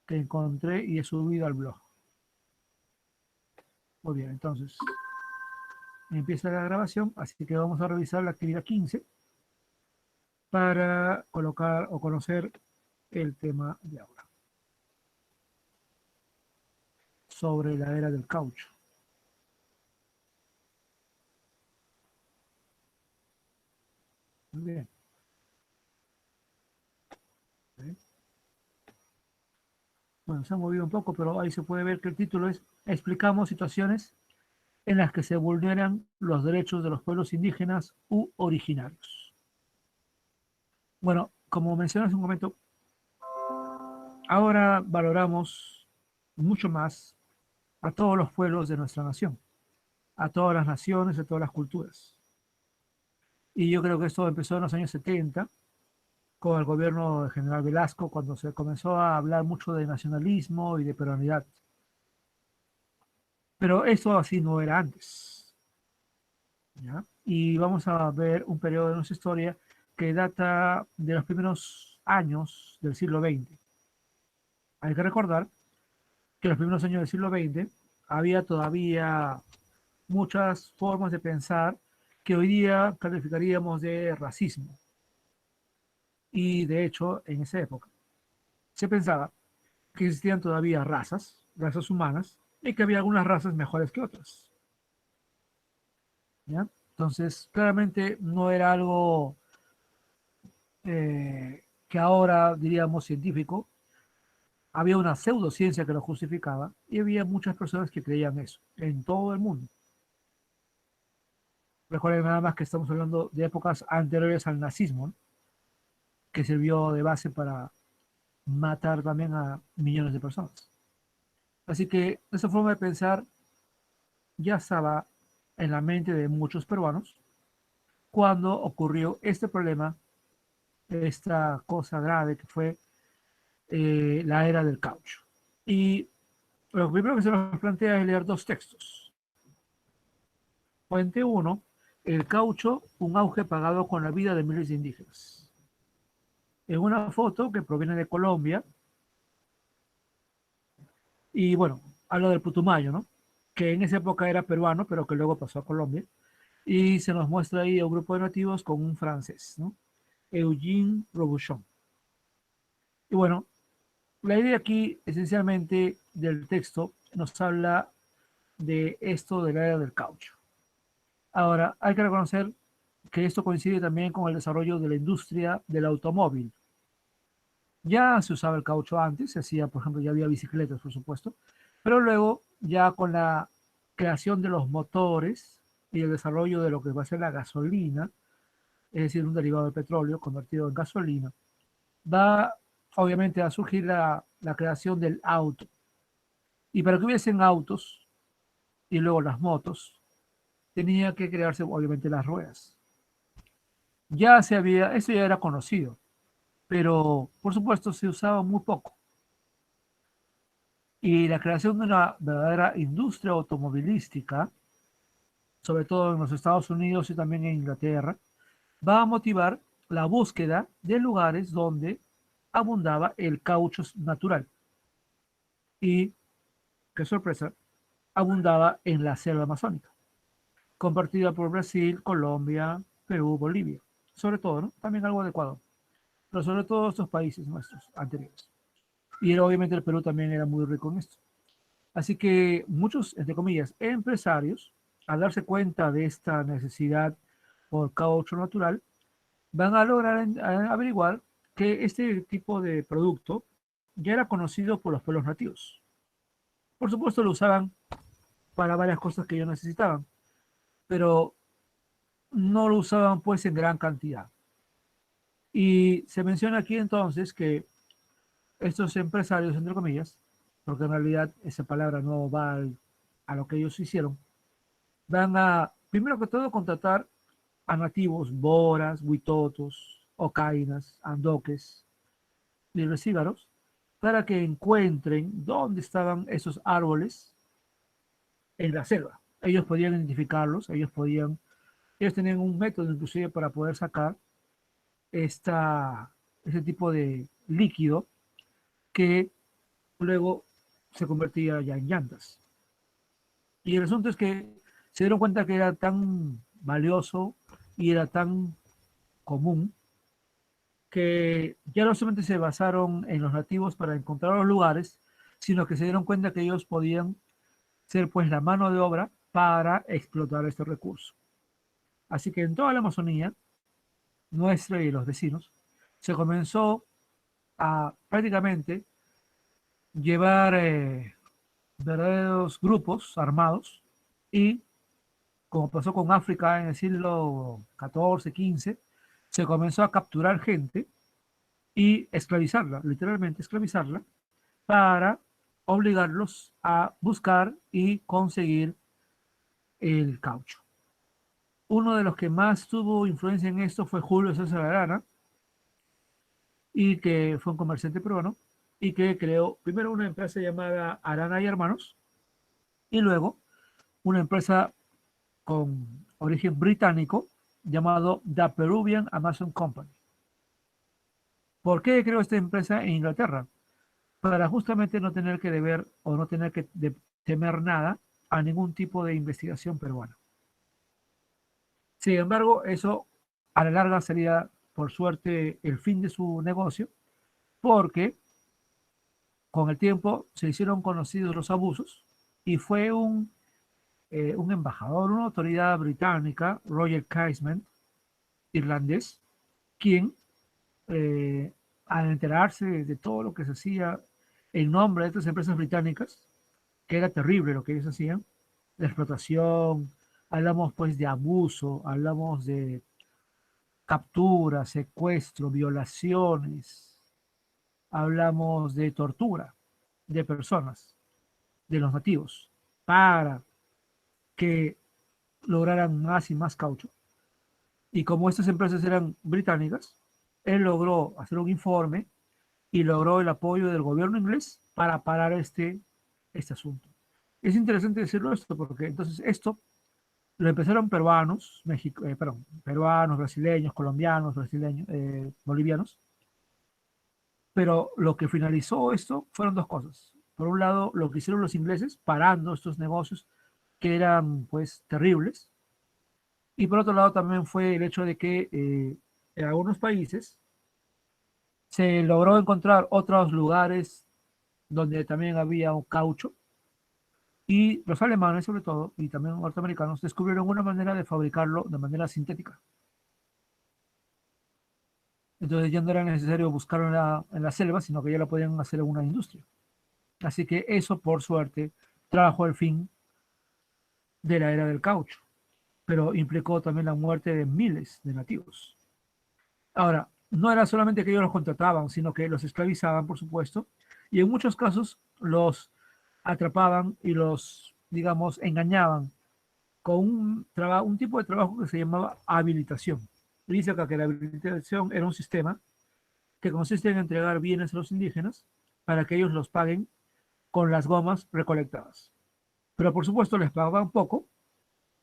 que encontré y he subido al blog. Muy bien, entonces empieza la grabación, así que vamos a revisar la actividad 15 para colocar o conocer el tema de ahora, sobre la era del caucho. Muy bien. Bueno, se ha movido un poco, pero ahí se puede ver que el título es Explicamos situaciones en las que se vulneran los derechos de los pueblos indígenas u originarios. Bueno, como mencioné hace un momento, ahora valoramos mucho más a todos los pueblos de nuestra nación, a todas las naciones, a todas las culturas. Y yo creo que esto empezó en los años 70 con el gobierno del general Velasco, cuando se comenzó a hablar mucho de nacionalismo y de peruanidad. Pero esto así no era antes, ¿ya? Y vamos a ver un periodo de nuestra historia que data de los primeros años del siglo XX. Hay que recordar que en los primeros años del siglo XX había todavía muchas formas de pensar que hoy día calificaríamos de racismo. Y de hecho, en esa época se pensaba que existían todavía razas humanas, y que había algunas razas mejores que otras, ¿ya? Entonces, claramente no era algo que ahora diríamos científico. Había una pseudociencia que lo justificaba y había muchas personas que creían eso en todo el mundo. Recuerden nada más que estamos hablando de épocas anteriores al nazismo, ¿no?, que sirvió de base para matar también a millones de personas. Así que esa forma de pensar ya estaba en la mente de muchos peruanos cuando ocurrió este problema, esta cosa grave que fue la era del caucho. Y lo primero que se nos plantea es leer dos textos. Fuente 1, el caucho, un auge pagado con la vida de miles de indígenas. En una foto que proviene de Colombia, y bueno, habla del Putumayo, ¿no?, que en esa época era peruano, pero que luego pasó a Colombia, y se nos muestra ahí a un grupo de nativos con un francés, ¿no?, Eugene Robuchon. Y bueno, la idea aquí esencialmente del texto nos habla de esto de la era del caucho. Ahora, hay que reconocer que esto coincide también con el desarrollo de la industria del automóvil. Ya se usaba el caucho antes, se hacía, por ejemplo, ya había bicicletas, por supuesto, pero luego ya con la creación de los motores y el desarrollo de lo que va a ser la gasolina, es decir, un derivado del petróleo convertido en gasolina, va obviamente a surgir la creación del auto. Y para que hubiesen autos y luego las motos, tenía que crearse obviamente las ruedas. Ya se había, eso ya era conocido, pero por supuesto se usaba muy poco. Y la creación de una verdadera industria automovilística, sobre todo en los Estados Unidos y también en Inglaterra, va a motivar la búsqueda de lugares donde abundaba el caucho natural. Y, qué sorpresa, abundaba en la selva amazónica, compartida por Brasil, Colombia, Perú, Bolivia, sobre todo, ¿no?, también algo de Ecuador, pero sobre todo estos países nuestros anteriores. Y obviamente el Perú también era muy rico en esto. Así que muchos, entre comillas, empresarios, al darse cuenta de esta necesidad por caucho natural, van a lograr averiguar que este tipo de producto ya era conocido por los pueblos nativos. Por supuesto lo usaban para varias cosas que ellos necesitaban, pero no lo usaban pues en gran cantidad. Y se menciona aquí entonces que estos empresarios, entre comillas, porque en realidad esa palabra no va a lo que ellos hicieron, van a, primero que todo, contratar a nativos, boras, huitotos, ocainas, andoques y recígaros, para que encuentren dónde estaban esos árboles en la selva. Ellos podían identificarlos, ellos tenían un método inclusive para poder sacar esta, ese tipo de líquido que luego se convertía ya en llantas. Y el asunto es que se dieron cuenta que era tan valioso y era tan común que ya no solamente se basaron en los nativos para encontrar los lugares, sino que se dieron cuenta que ellos podían ser pues la mano de obra para explotar este recurso. Así que en toda la Amazonía, nuestra y los vecinos, se comenzó a prácticamente llevar verdaderos grupos armados y, como pasó con África en el siglo XIV, XV, se comenzó a capturar gente y esclavizarla, literalmente esclavizarla, para obligarlos a buscar y conseguir el caucho. Uno de los que más tuvo influencia en esto fue Julio César Arana, y que fue un comerciante peruano, y que creó primero una empresa llamada Arana y Hermanos, y luego una empresa con origen británico llamado The Peruvian Amazon Company. ¿Por qué creó esta empresa en Inglaterra? Para justamente no tener que deber o no tener que temer nada a ningún tipo de investigación peruana. Sin embargo, eso a la larga sería, por suerte, el fin de su negocio, porque con el tiempo se hicieron conocidos los abusos y fue un embajador, una autoridad británica, Roger Casement, irlandés, quien, eh, al enterarse de todo lo que se hacía en nombre de estas empresas británicas, que era terrible lo que ellos hacían, de explotación, hablamos pues de abuso, hablamos de captura, secuestro, violaciones, hablamos de tortura de personas, de los nativos, para que lograran más y más caucho. Y como estas empresas eran británicas, él logró hacer un informe y logró el apoyo del gobierno inglés para parar este asunto. Es interesante decirlo esto porque entonces esto lo empezaron peruanos, perdón, peruanos, brasileños, colombianos, brasileños, bolivianos, pero lo que finalizó esto fueron dos cosas. Por un lado, lo que hicieron los ingleses parando estos negocios que eran pues terribles, y por otro lado también fue el hecho de que en algunos países se logró encontrar otros lugares donde también había un caucho, y los alemanes sobre todo, y también norteamericanos, descubrieron una manera de fabricarlo de manera sintética. Entonces ya no era necesario buscarlo en la selva, sino que ya lo podían hacer en una industria. Así que eso, por suerte, trajo el fin de la era del caucho, pero implicó también la muerte de miles de nativos. Ahora, no era solamente que ellos los contrataban, sino que los esclavizaban, por supuesto, y en muchos casos los atrapaban y los, digamos, engañaban con un tipo de trabajo que se llamaba habilitación. Dice acá que la habilitación era un sistema que consiste en entregar bienes a los indígenas para que ellos los paguen con las gomas recolectadas. Pero por supuesto les pagaban poco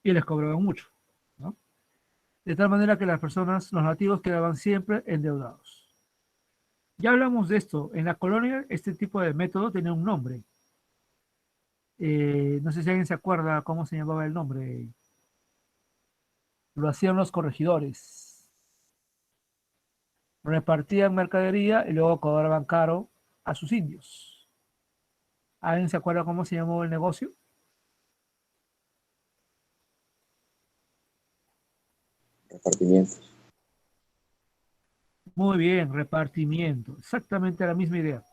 y les cobraban mucho, ¿no? De tal manera que las personas, los nativos, quedaban siempre endeudados. Ya hablamos de esto. En la colonia, este tipo de método tenía un nombre. No sé si alguien se acuerda cómo se llamaba el nombre. Lo hacían los corregidores. Repartían mercadería y luego cobraban caro a sus indios. ¿Alguien se acuerda cómo se llamó el negocio? Repartimientos. Muy bien, repartimiento. Exactamente la misma idea.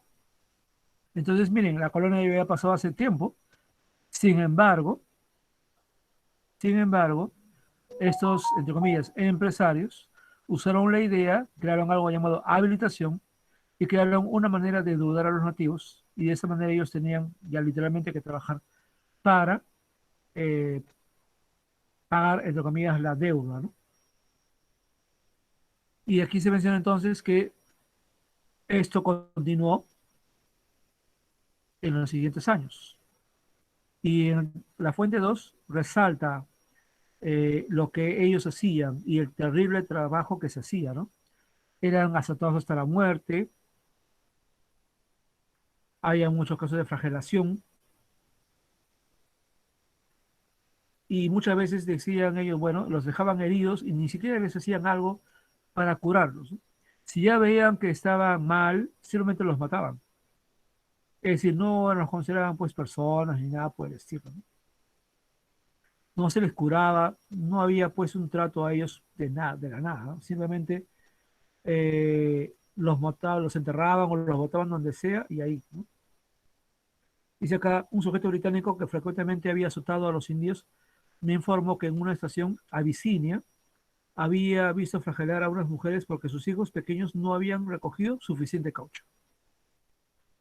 Entonces, miren, la colonia ya había pasado hace tiempo. Sin embargo, sin embargo, estos, entre comillas, empresarios usaron la idea, crearon algo llamado habilitación y crearon una manera de dudar a los nativos, y de esa manera ellos tenían ya literalmente que trabajar para eh, pagar, entre comillas, la deuda, ¿no? Y aquí se menciona entonces que esto continuó en los siguientes años. Y en la fuente 2 resalta lo que ellos hacían y el terrible trabajo que se hacía, ¿no? Eran azotados hasta la muerte, había muchos casos de flagelación y muchas veces decían ellos, bueno, los dejaban heridos y ni siquiera les hacían algo para curarlos, ¿no? Si ya veían que estaban mal, simplemente los mataban. Es decir, no los consideraban pues personas ni nada por el estilo, ¿no? No se les curaba, no había pues un trato a ellos de nada, de la nada, ¿no? Simplemente los mataban, los enterraban o los botaban donde sea y ahí, ¿no? Dice acá un sujeto británico que frecuentemente había azotado a los indios, me informó que en una estación abisinia había visto flagelar a unas mujeres porque sus hijos pequeños no habían recogido suficiente caucho.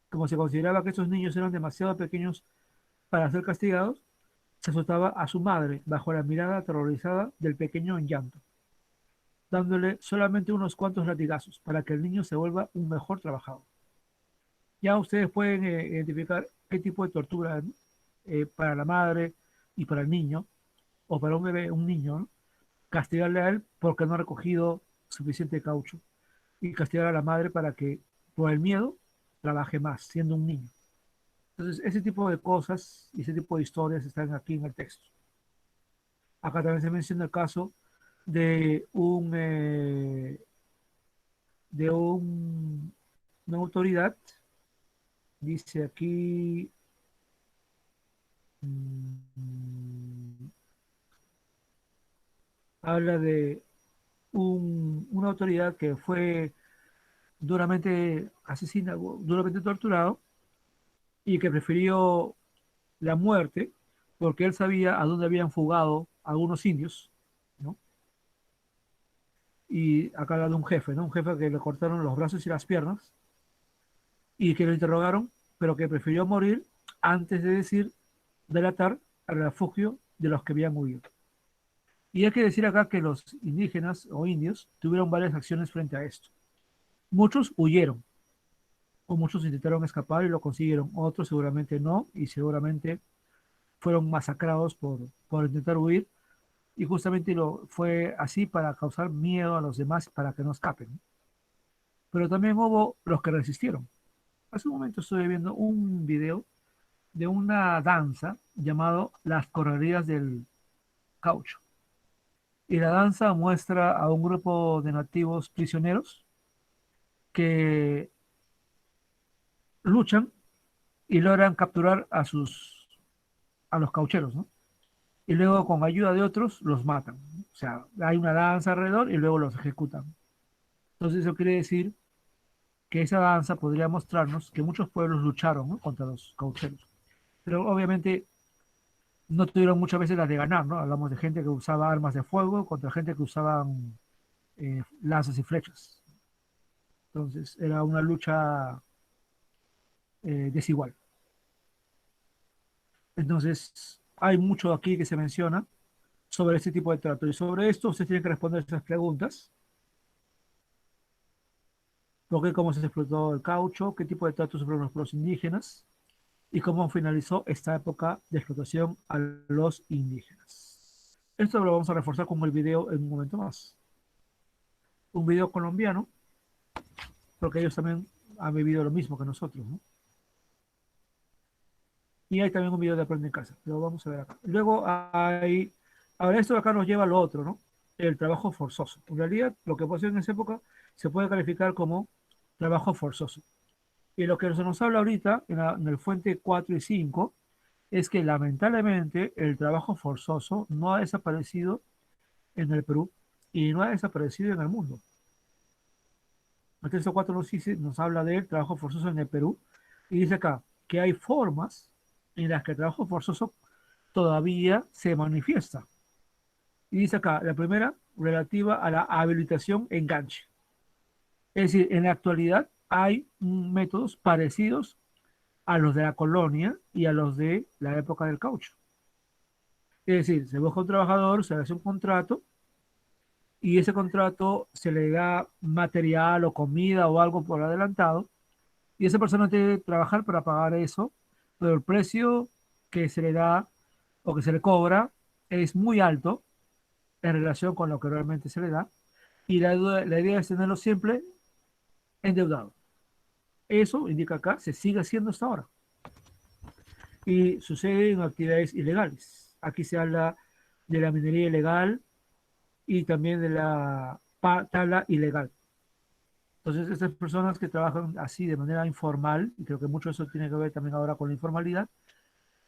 Como se consideraba que esos niños eran demasiado pequeños para ser castigados, se azotaba a su madre bajo la mirada aterrorizada del pequeño en llanto, dándole solamente unos cuantos latigazos para que el niño se vuelva un mejor trabajador. Ya ustedes pueden identificar qué tipo de tortura, ¿no? Para la madre y para el niño, o para un bebé, un niño, ¿no? Castigarle a él porque no ha recogido suficiente caucho y castigar a la madre para que por el miedo trabaje más, siendo un niño. Entonces, ese tipo de cosas y ese tipo de historias están aquí en el texto. Acá también se menciona el caso de de una autoridad, dice aquí, mm, habla de una autoridad que fue duramente asesinado, duramente torturado y que prefirió la muerte porque él sabía a dónde habían fugado algunos indios, ¿no? Y acá habla de un jefe, ¿no? Un jefe que le cortaron los brazos y las piernas y que lo interrogaron, pero que prefirió morir antes de decir, delatar al refugio de los que habían huido. Y hay que decir acá que los indígenas o indios tuvieron varias acciones frente a esto. Muchos huyeron, o muchos intentaron escapar y lo consiguieron, otros seguramente no, y seguramente fueron masacrados por intentar huir, y justamente fue así para causar miedo a los demás para que no escapen. Pero también hubo los que resistieron. Hace un momento estoy viendo un video de una danza llamado Las Correrías del Caucho. Y la danza muestra a un grupo de nativos prisioneros que luchan y logran capturar a los caucheros, ¿no? Y luego con ayuda de otros los matan, ¿no? O sea, hay una danza alrededor y luego los ejecutan. Entonces eso quiere decir que esa danza podría mostrarnos que muchos pueblos lucharon, ¿no? Contra los caucheros. Pero obviamente no tuvieron muchas veces las de ganar, ¿no? Hablamos de gente que usaba armas de fuego contra gente que usaban lanzas y flechas. Entonces era una lucha desigual. Entonces hay mucho aquí que se menciona sobre este tipo de trato. Y sobre esto ustedes tienen que responder esas preguntas. ¿Por qué, cómo se explotó el caucho? ¿Qué tipo de trato sufrieron los pueblos indígenas? ¿Y cómo finalizó esta época de explotación a los indígenas? Esto lo vamos a reforzar con el video en un momento más. Un video colombiano, porque ellos también han vivido lo mismo que nosotros, ¿no? Y hay también un video de Aprende en Casa, pero vamos a ver acá. Luego hay, ahora esto de acá nos lleva a lo otro, ¿no? El trabajo forzoso. En realidad, lo que pasó en esa época se puede calificar como trabajo forzoso. Y lo que se nos habla ahorita en el fuente 4 y 5 es que lamentablemente el trabajo forzoso no ha desaparecido en el Perú y no ha desaparecido en el mundo. El texto 4 nos habla del trabajo forzoso en el Perú y dice acá que hay formas en las que el trabajo forzoso todavía se manifiesta. Y dice acá, la primera, relativa a la habilitación enganche. Es decir, en la actualidad hay métodos parecidos a los de la colonia y a los de la época del caucho. Es decir, se busca un trabajador, se hace un contrato y ese contrato se le da material o comida o algo por adelantado y esa persona tiene que trabajar para pagar eso, pero el precio que se le da o que se le cobra es muy alto en relación con lo que realmente se le da y la idea es tenerlo siempre endeudado. Eso indica acá, se sigue haciendo hasta ahora. Y sucede en actividades ilegales. Aquí se habla de la minería ilegal y también de la tala ilegal. Entonces, estas personas que trabajan así de manera informal, y creo que mucho de eso tiene que ver también ahora con la informalidad,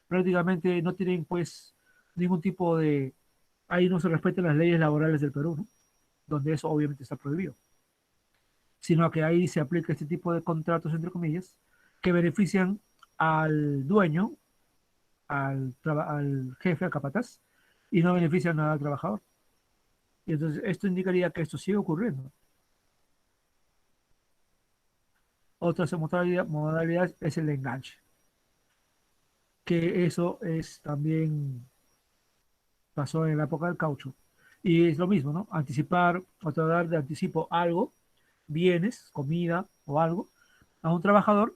prácticamente no tienen pues ningún tipo de... Ahí no se respetan las leyes laborales del Perú, ¿no? Donde eso obviamente está prohibido, sino que ahí se aplica este tipo de contratos, entre comillas, que benefician al dueño, al jefe, al capataz, y no benefician nada al trabajador. Y entonces esto indicaría que esto sigue ocurriendo. Otra modalidad es el enganche, que eso es también pasó en la época del caucho. Y es lo mismo, ¿no? Anticipar o dar de anticipo algo, bienes, comida o algo, a un trabajador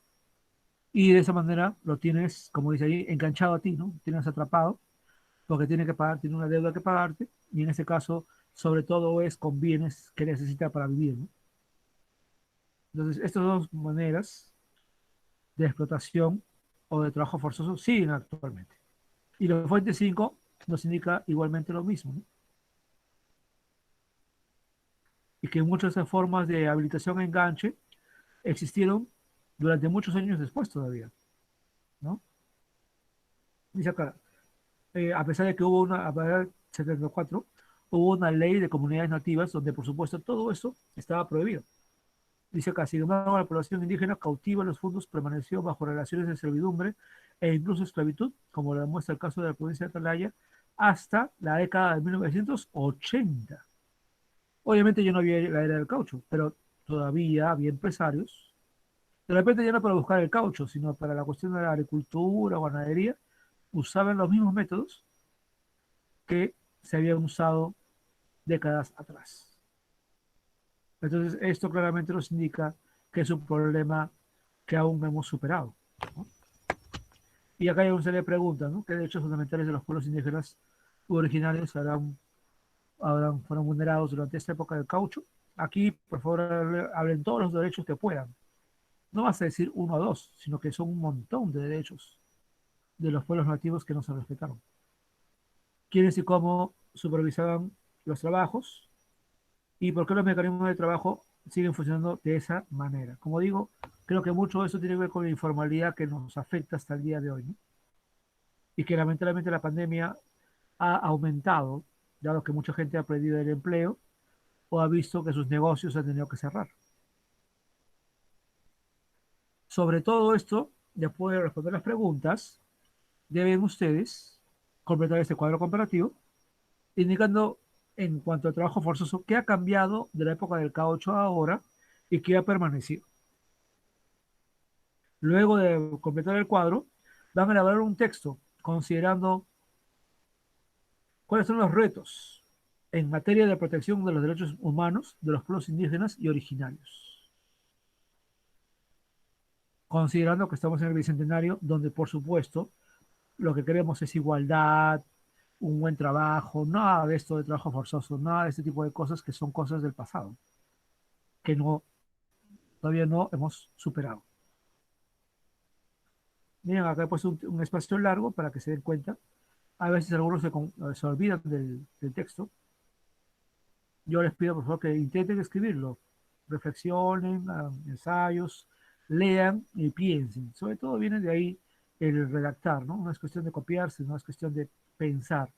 y de esa manera lo tienes, como dice ahí, enganchado a ti, ¿no? Tienes atrapado porque tiene que pagar, tiene una deuda que pagarte y en ese caso, sobre todo es con bienes que necesita para vivir, ¿no? Entonces, estas dos maneras de explotación o de trabajo forzoso siguen actualmente. Y la fuente 5 nos indica igualmente lo mismo, ¿no? Y que muchas de esas formas de habilitación a enganche existieron durante muchos años después todavía, ¿no? Dice acá, a pesar de que hubo una, a pesar del 74, hubo una ley de comunidades nativas donde, por supuesto, todo eso estaba prohibido. Dice acá, sin embargo, la población indígena cautiva en los fondos permaneció bajo relaciones de servidumbre e incluso esclavitud, como lo demuestra el caso de la provincia de Atalaya, hasta la década de 1980. Obviamente yo no había la era del caucho, pero todavía había empresarios, de repente ya no para buscar el caucho, sino para la cuestión de la agricultura o ganadería, usaban los mismos métodos que se habían usado décadas atrás. Entonces, esto claramente nos indica que es un problema que aún no hemos superado, ¿no? Y acá hay una serie de preguntas, ¿no? ¿Qué derechos fundamentales de los pueblos indígenas originarios fueron vulnerados durante esta época del caucho? Aquí, por favor, hablen todos los derechos que puedan. No vas a decir uno o dos, sino que son un montón de derechos de los pueblos nativos que no se respetaron. ¿Quiénes y cómo supervisaban los trabajos? ¿Y por qué los mecanismos de trabajo siguen funcionando de esa manera? Como digo, creo que mucho de eso tiene que ver con la informalidad que nos afecta hasta el día de hoy, ¿no? Y que lamentablemente la pandemia ha aumentado, dado que mucha gente ha perdido el empleo o ha visto que sus negocios han tenido que cerrar. Sobre todo esto, después de responder las preguntas, deben ustedes completar este cuadro comparativo, indicando en cuanto al trabajo forzoso qué ha cambiado de la época del K8 a ahora y qué ha permanecido. Luego de completar el cuadro, van a elaborar un texto considerando cuáles son los retos en materia de protección de los derechos humanos de los pueblos indígenas y originarios, considerando que estamos en el bicentenario, donde por supuesto lo que queremos es igualdad, un buen trabajo, nada de esto de trabajo forzoso, nada de este tipo de cosas que son cosas del pasado, que no, todavía no hemos superado. Miren, acá he puesto un espacio largo para que se den cuenta. A veces algunos se olvidan del texto. Yo les pido por favor que intenten escribirlo, reflexionen, hagan ensayos, lean y piensen. Sobre todo viene de ahí el redactar, ¿no? No es cuestión de copiarse, no es cuestión de pensar.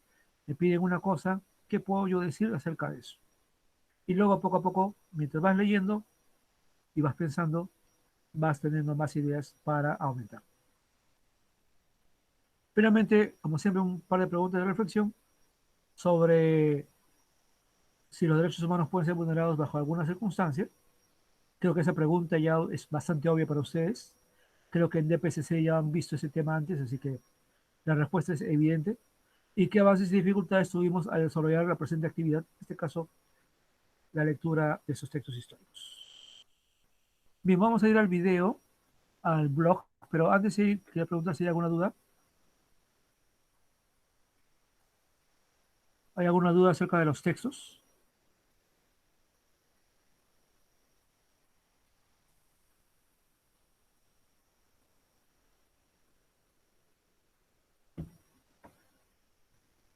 Me piden una cosa, ¿qué puedo yo decir acerca de eso? Y luego poco a poco, mientras vas leyendo y vas pensando, vas teniendo más ideas para aumentar. Finalmente, como siempre, un par de preguntas de reflexión sobre si los derechos humanos pueden ser vulnerados bajo alguna circunstancia. Creo que esa pregunta ya es bastante obvia para ustedes. Creo que en DPCC ya han visto ese tema antes, así que la respuesta es evidente. ¿Y qué avances y dificultades tuvimos al desarrollar la presente actividad? En este caso, la lectura de esos textos históricos. Bien, vamos a ir al video, al blog, pero antes de ir, quería preguntar si hay alguna duda. ¿Hay alguna duda acerca de los textos?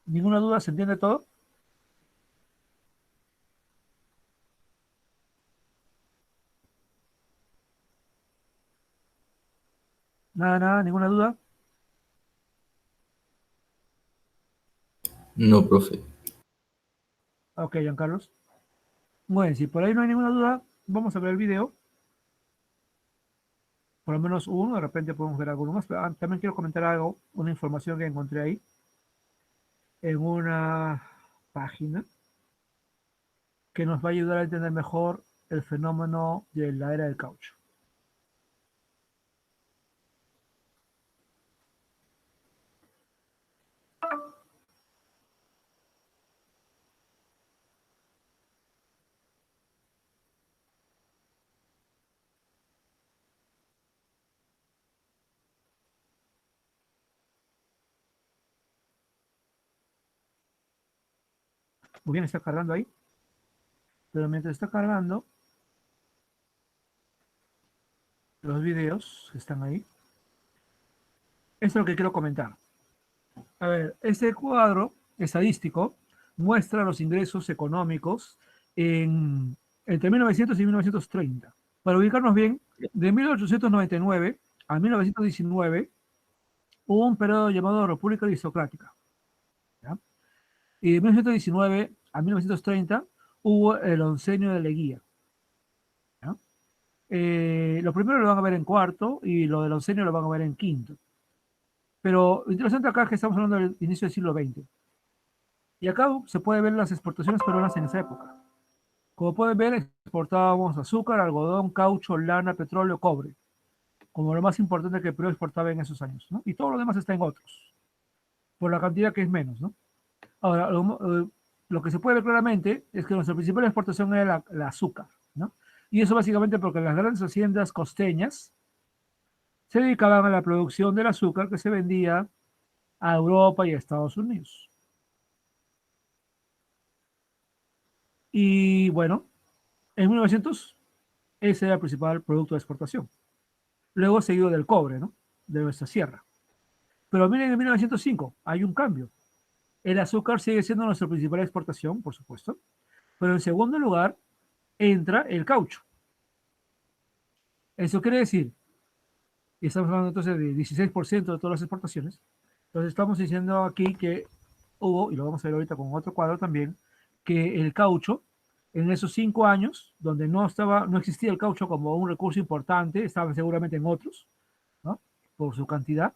¿Ninguna duda? ¿Se entiende todo? Nada, nada, ninguna duda. No, profe. Ok, Giancarlos. Bueno, si por ahí no hay ninguna duda, vamos a ver el video. Por lo menos uno, de repente podemos ver alguno más. Pero también quiero comentar algo, una información que encontré ahí en una página que nos va a ayudar a entender mejor el fenómeno de la era del caucho. Muy bien, está cargando ahí. Pero mientras está cargando los videos que están ahí, esto es lo que quiero comentar. A ver, este cuadro estadístico muestra los ingresos económicos entre 1900 y 1930. Para ubicarnos bien, de 1899 a 1919 hubo un periodo llamado República Aristocrática. ¿Ya? Y de 1919 a 1930 hubo el oncenio de Leguía. ¿Ya? Lo primero lo van a ver en cuarto y lo del oncenio lo van a ver en quinto. Pero lo interesante acá es que estamos hablando del inicio del siglo XX. Y acá se puede ver las exportaciones peruanas en esa época. Como pueden ver, exportábamos azúcar, algodón, caucho, lana, petróleo, cobre, como lo más importante que Perú exportaba en esos años, ¿no? Y todo lo demás está en otros, por la cantidad que es menos, ¿no? Ahora, lo que se puede ver claramente es que nuestra principal exportación era la azúcar, ¿no? Y eso básicamente porque las grandes haciendas costeñas se dedicaban a la producción del azúcar que se vendía a Europa y a Estados Unidos. Y bueno, en 1900 ese era el principal producto de exportación. Luego seguido del cobre, ¿no? De nuestra sierra. Pero miren, en 1905 hay un cambio. El azúcar sigue siendo nuestra principal exportación, por supuesto, pero en segundo lugar entra el caucho. Eso quiere decir, y estamos hablando entonces de 16% de todas las exportaciones, entonces estamos diciendo aquí que hubo, y lo vamos a ver ahorita con otro cuadro también, que el caucho, en esos 5 años, donde no existía el caucho como un recurso importante, estaban seguramente en otros, ¿no? Por su cantidad,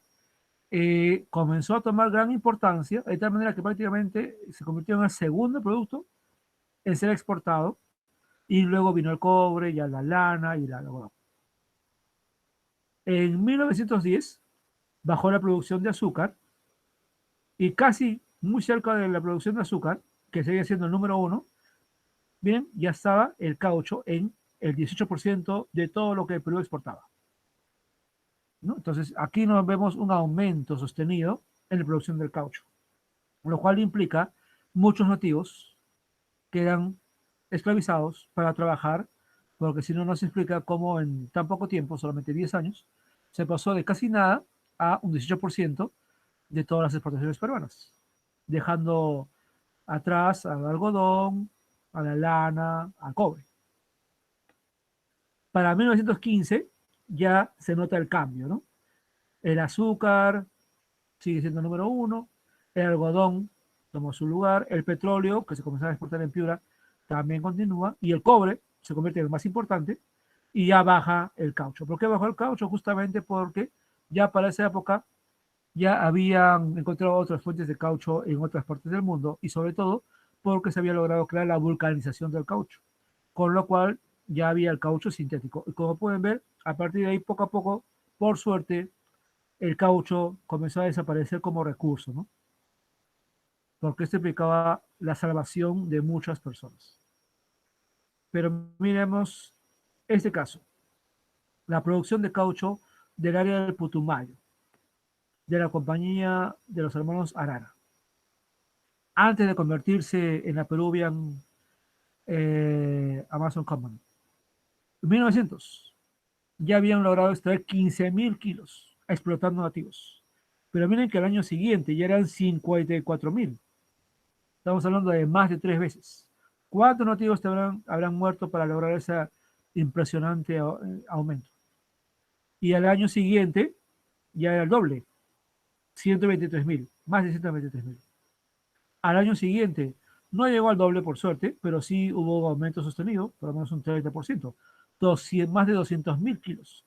comenzó a tomar gran importancia, de tal manera que prácticamente se convirtió en el segundo producto en ser exportado, y luego vino el cobre, ya la lana y la algodón. En 1910 bajó la producción de azúcar y casi muy cerca de la producción de azúcar, que sigue siendo el número uno, bien, ya estaba el caucho en el 18% de todo lo que el Perú exportaba, ¿no? Entonces, aquí nos vemos un aumento sostenido en la producción del caucho, lo cual implica muchos nativos quedan esclavizados para trabajar, porque si no, no se explica cómo en tan poco tiempo, solamente 10 años, se pasó de casi nada a un 18% de todas las exportaciones peruanas, dejando atrás al algodón, a la lana, al cobre. Para 1915 ya se nota el cambio, ¿no? El azúcar sigue siendo el número uno, el algodón tomó su lugar, el petróleo, que se comenzaba a exportar en Piura, también continúa, y el cobre se convierte en el más importante, y ya baja el caucho. ¿Por qué bajó el caucho? Justamente porque ya para esa época ya habían encontrado otras fuentes de caucho en otras partes del mundo, y sobre todo porque se había logrado crear la vulcanización del caucho, con lo cual ya había el caucho sintético. Y como pueden ver, a partir de ahí, poco a poco, por suerte, el caucho comenzó a desaparecer como recurso, ¿no? Porque esto implicaba la salvación de muchas personas. Pero miremos este caso, la producción de caucho del área del Putumayo, de la compañía de los hermanos Arana, antes de convertirse en la Peruvian Amazon Company. En 1900 ya habían logrado extraer 15.000 kilos explotando nativos. Pero miren que el año siguiente ya eran 54.000. Estamos hablando de más de 3 veces. ¿Cuántos nativos habrán muerto para lograr ese impresionante aumento? Y al año siguiente ya era el doble, 123.000, más de 123.000. Al año siguiente no llegó al doble por suerte, pero sí hubo un aumento sostenido, por lo menos un 30%, más de 200.000 kilos.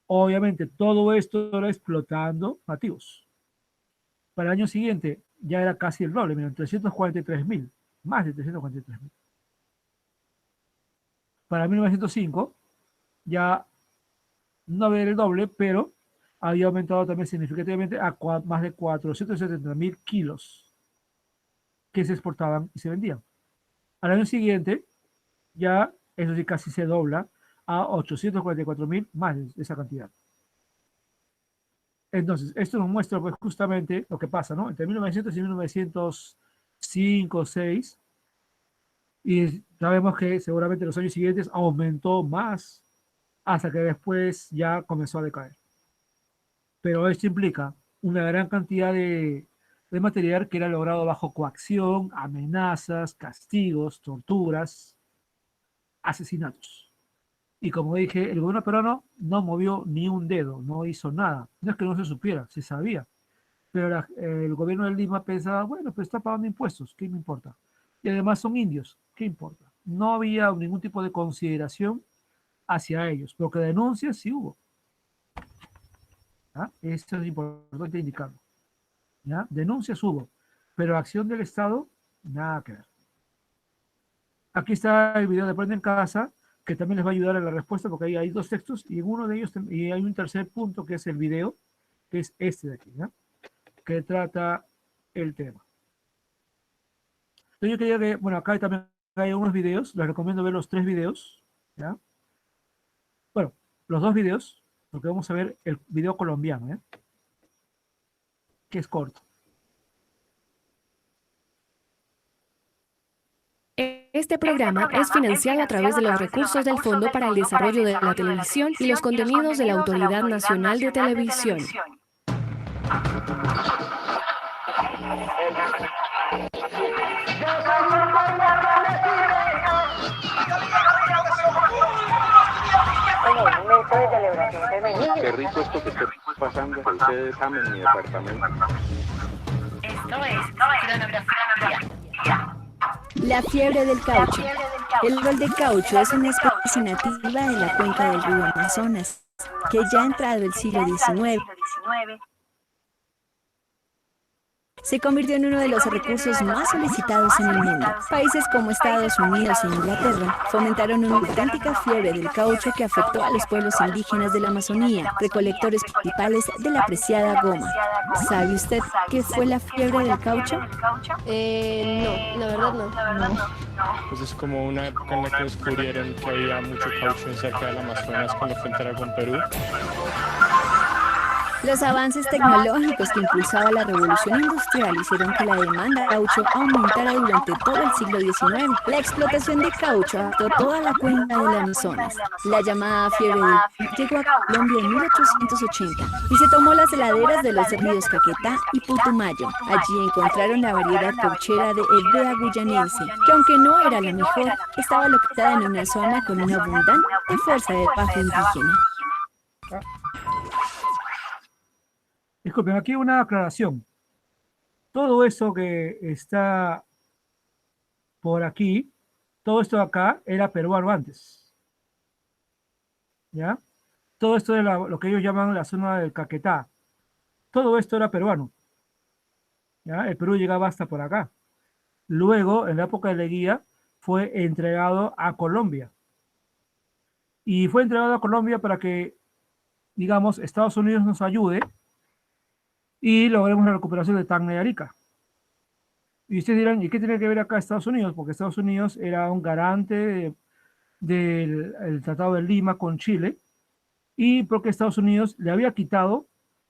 Obviamente todo esto era explotando nativos. Para el año siguiente ya era casi el doble, miren, 343.000, más de 343.000. Para 1905 ya no había el doble, pero había aumentado también significativamente a más de 470.000 kilos que se exportaban y se vendían. Al año siguiente, ya eso sí casi se dobla a 844.000, más de esa cantidad. Entonces, esto nos muestra pues justamente lo que pasa, ¿no? Entre 1900 y 1905, 6, y sabemos que seguramente en los años siguientes aumentó más hasta que después ya comenzó a decaer. Pero esto implica una gran cantidad de material que era logrado bajo coacción, amenazas, castigos, torturas, asesinatos. Y como dije, el gobierno peruano no movió ni un dedo, no hizo nada. No es que no se supiera, se sabía. Pero el gobierno de Lima pensaba, bueno, pues está pagando impuestos, ¿qué me importa? Y además son indios, ¿qué importa? No había ningún tipo de consideración hacia ellos, porque denuncias sí hubo. ¿Ah? Esto es importante indicarlo. ¿Ya? Denuncias hubo, pero acción del Estado, nada que ver. Aquí está el video de Aprende en Casa, que también les va a ayudar a la respuesta, porque ahí hay dos textos, y en uno de ellos y hay un tercer punto, que es el video, que es este de aquí, ¿ya? Que trata el tema. Entonces yo quería que, bueno, acá también hay unos videos, les recomiendo ver los 3 videos, ¿ya? Bueno, los 2 videos, porque vamos a ver el video colombiano, ¿ya? Que es corto. Este programa es financiado a través de los recursos del Fondo para el Desarrollo de la Televisión y los contenidos de la Autoridad Nacional de Televisión. Qué rico esto que está pasando. Ustedes amen mi departamento. Esto es cronografía. La fiebre del caucho. El rol de caucho es una especie nativa de la cuenca del río Amazonas, que ya ha entrado el siglo XIX. Se convirtió en uno de los recursos más solicitados en el mundo. Países como Estados Unidos e Inglaterra fomentaron una auténtica fiebre del caucho que afectó a los pueblos indígenas de la Amazonía, recolectores principales de la preciada goma. ¿Sabe usted qué fue la fiebre del caucho? No, la verdad no. Pues es como una época en la que descubrieron que había mucho caucho cerca del Amazonas con la frontera con Perú. Los avances tecnológicos que impulsaba la revolución industrial hicieron que la demanda de caucho aumentara durante todo el siglo XIX. La explotación de caucho afectó toda la cuenca del Amazonas. La llamada fiebre del caucho llegó a Colombia en 1880 y se tomó las laderas de los ríos Caquetá y Putumayo. Allí encontraron la variedad cauchera de Hevea guyanense, que aunque no era la mejor, estaba localizada en una zona con una abundante fuerza de trabajo indígena. Disculpen, aquí una aclaración. Todo eso que está por aquí, todo esto de acá era peruano antes. ¿Ya? Todo esto de lo que ellos llaman la zona del Caquetá. Todo esto era peruano. ¿Ya? El Perú llegaba hasta por acá. Luego, en la época de Leguía, fue entregado a Colombia. Y fue entregado a Colombia para que, digamos, Estados Unidos nos ayude y logremos la recuperación de Tacna y Arica. Y ustedes dirán, ¿y qué tiene que ver acá Estados Unidos? Porque Estados Unidos era un garante del Tratado de Lima con Chile, y porque Estados Unidos le había quitado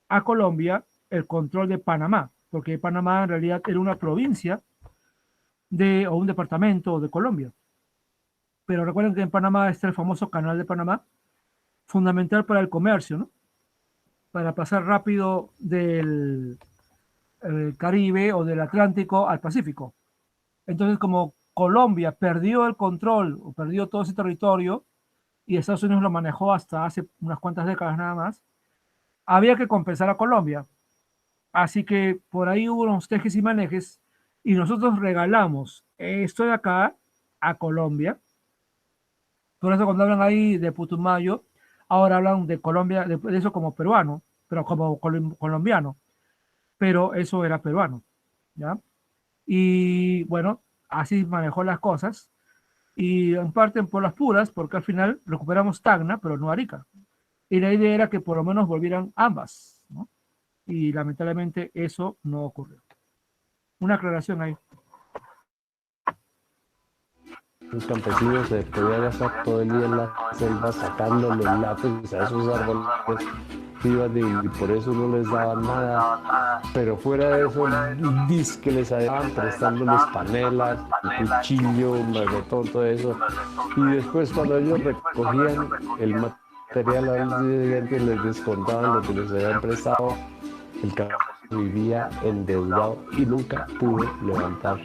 a Colombia el control de Panamá, porque Panamá en realidad era una provincia o un departamento de Colombia. Pero recuerden que en Panamá está el famoso Canal de Panamá, fundamental para el comercio, ¿no? Para pasar rápido Caribe o del Atlántico al Pacífico. Entonces, como Colombia perdió el control o perdió todo ese territorio y Estados Unidos lo manejó hasta hace unas cuantas décadas nada más, había que compensar a Colombia. Así que por ahí hubo unos tejes y manejes y nosotros regalamos esto de acá a Colombia. Por eso cuando hablan ahí de Putumayo, ahora hablan de Colombia, de eso como peruano, pero como colombiano, pero eso era peruano, ¿ya? Y bueno, así manejó las cosas y en parte por las puras, porque al final recuperamos Tacna, pero no Arica. Y la idea era que por lo menos volvieran ambas, ¿no? Y lamentablemente eso no ocurrió. Una aclaración ahí. Un campesino se podía gastar todo el día en la selva sacando los lápices a esos árboles, y por eso no les daban nada. Pero fuera de eso, que les estaban prestándoles panelas, cuchillo, un maletón, todo eso. Y después cuando ellos recogían el material al día siguiente, les descontaban lo que les habían prestado. El campesino vivía endeudado y nunca pudo levantar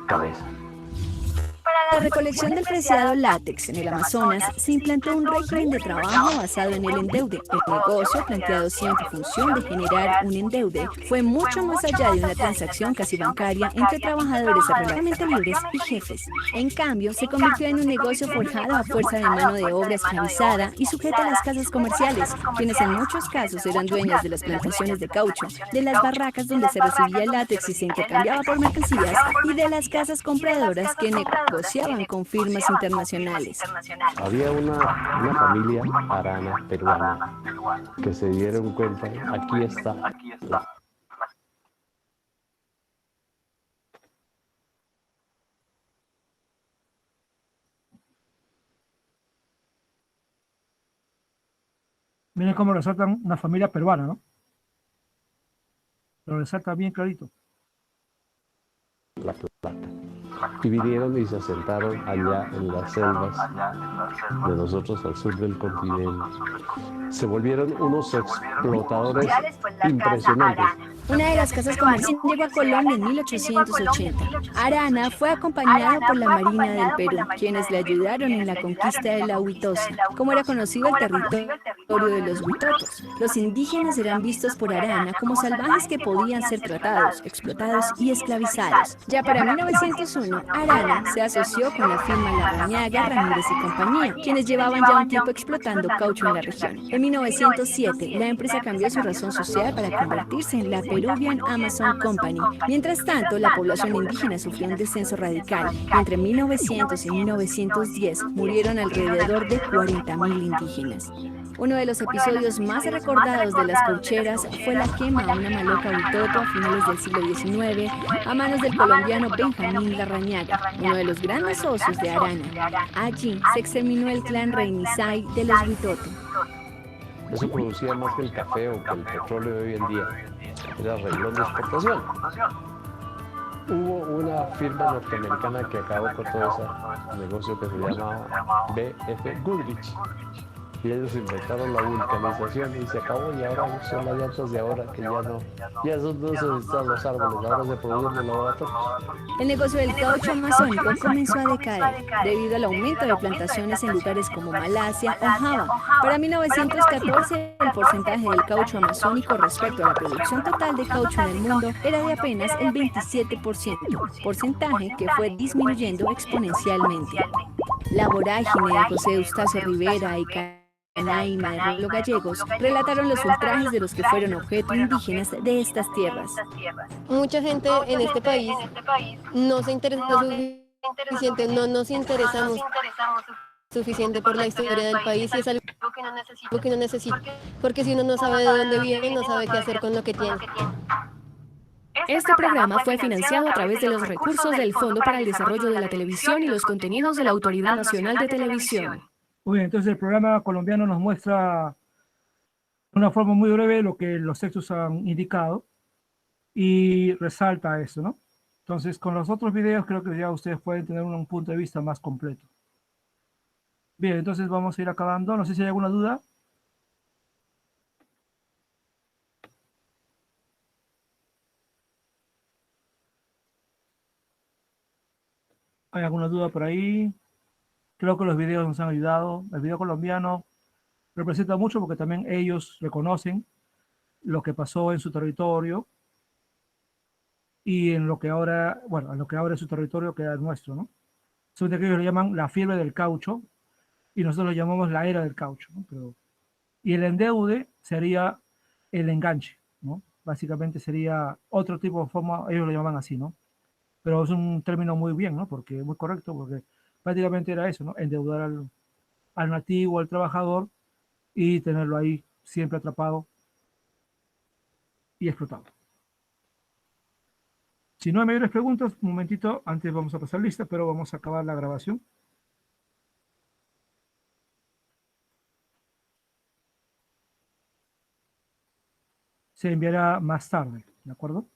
cabeza. Para la recolección del preciado látex en el Amazonas se implantó un régimen de trabajo basado en el endeude. El negocio, planteado siempre en función de generar un endeude, fue mucho más allá de una transacción casi bancaria entre trabajadores relativamente libres y jefes. En cambio, se convirtió en un negocio forjado a fuerza de mano de obra esclavizada y sujeta a las casas comerciales, quienes en muchos casos eran dueñas de las plantaciones de caucho, de las barracas donde se recibía el látex y se intercambiaba por mercancías, y de las casas compradoras que negociaban con firmas internacionales. Había una familia arana peruana que se dieron cuenta, aquí está. Miren cómo resaltan una familia peruana, ¿no? Lo resalta bien clarito. La plata. Y vinieron y se asentaron allá en las selvas de nosotros al sur del continente. Se volvieron unos explotadores impresionantes. Una de las casas comerciales llegó a Colombia en 1880. Arana fue acompañado por la Marina del Perú, quienes le ayudaron en la conquista de la Huitosa, como era conocido el territorio de los huitotos. Los indígenas eran vistos por Arana como salvajes que podían ser tratados, explotados y esclavizados. Ya para 1901, Arana se asoció con la firma Larrañaga, Ramírez y compañía, quienes llevaban ya un tiempo explotando caucho en la región. En 1907, la empresa cambió su razón social para convertirse en la Peruvian Amazon Company. Mientras tanto, la población indígena sufrió un descenso radical. Entre 1900 y 1910 murieron alrededor de 40.000 indígenas. Uno de los episodios más recordados de las caucheras fue la quema a una maloca huitoto a finales del siglo XIX a manos del colombiano Benjamín Larrañaga, uno de los grandes socios de Arana. Allí se exterminó el clan Reinisay de los huitoto. Eso producía más que el café o que el petróleo de hoy en día. Era renglón de exportación. Hubo una firma norteamericana que acabó con todo ese negocio que se llamaba B.F. Goodrich. Y ellos inventaron la vulcanización y se acabó, y ahora son las llantas de ahora que ya son no se necesitan los árboles, ahora se producen en laboratorios. El negocio del caucho amazónico comenzó a decaer debido al aumento de plantaciones en lugares como Malasia o Java. Para 1914, el porcentaje del caucho amazónico respecto a la producción total de caucho en el mundo era de apenas el 27%, porcentaje que fue disminuyendo exponencialmente. La vorágine de José Eustacio Rivera y Canaima de Rolo Gallegos relataron los ultrajes de los que fueron objeto indígenas de estas tierras. Mucha gente en este país no se interesa suficiente, no nos interesamos suficiente por la historia del país, y es algo que uno necesita, porque si uno no sabe de dónde viene, no sabe qué hacer con lo que tiene. Este programa fue financiado a través de los recursos del Fondo para el Desarrollo de la Televisión y los contenidos de la Autoridad Nacional de Televisión. Muy bien, entonces el programa colombiano nos muestra de una forma muy breve lo que los textos han indicado y resalta eso, ¿no? Entonces, con los otros videos creo que ya ustedes pueden tener un punto de vista más completo. Bien, entonces vamos a ir acabando. No sé si hay alguna duda. ¿Hay alguna duda por ahí? Creo que los videos nos han ayudado. El video colombiano representa mucho porque también ellos reconocen lo que pasó en su territorio y en lo que ahora, bueno, en lo que ahora es su territorio queda el nuestro, ¿no? Solamente que ellos lo llaman la fiebre del caucho y nosotros lo llamamos la era del caucho, ¿no? Y el endeude sería el enganche, ¿no? Básicamente sería otro tipo de forma, ellos lo llaman así, ¿no? Pero es un término muy bien, ¿no? Porque muy correcto, porque prácticamente era eso, ¿no? Endeudar al nativo, al trabajador y tenerlo ahí siempre atrapado y explotado. Si no hay mayores preguntas, un momentito, antes vamos a pasar lista, pero vamos a acabar la grabación. Se enviará más tarde, ¿de acuerdo?